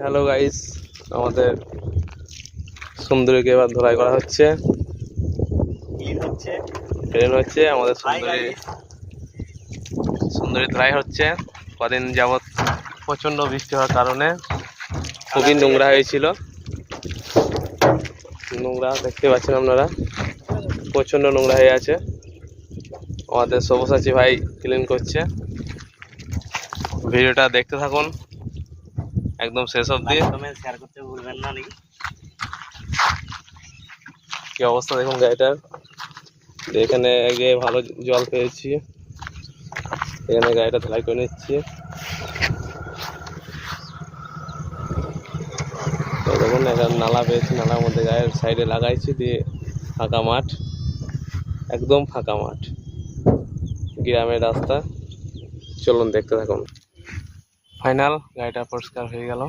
Hello guys, আমাদের সুন্দরীকে এবার ধরাই করা হচ্ছে, ট্রেন হচ্ছে। আমাদের সুন্দরী ধরাই হচ্ছে। কদিন যাবৎ প্রচন্ড বৃষ্টি হওয়ার কারণে খুবই নোংরা হয়েছিল। নোংরা দেখতে পাচ্ছেন আপনারা, প্রচন্ড নোংরা হয়ে আছে। আমাদের সব্যসাচী ভাই ক্লিন করছে। ভিডিওটা দেখতে থাকুন একদম শেষ অবধি। শেয়ার করতে ভুলবেন না। কি অবস্থা দেখুন গাড়িটার। এখানে আগে ভালো জল পেয়েছি, এখানে গাড়িটা ধলাই করে নিচ্ছি। দেখুন একটা নালা পেয়েছি, নালার মধ্যে গায়ের সাইডে লাগাইছি, দিয়ে ফাঁকা মাঠ, একদম ফাঁকা মাঠ, গ্রামের রাস্তা। চলুন দেখতে থাকুন। ফাইনাল গাড়িটা পরিষ্কার হয়ে গেল।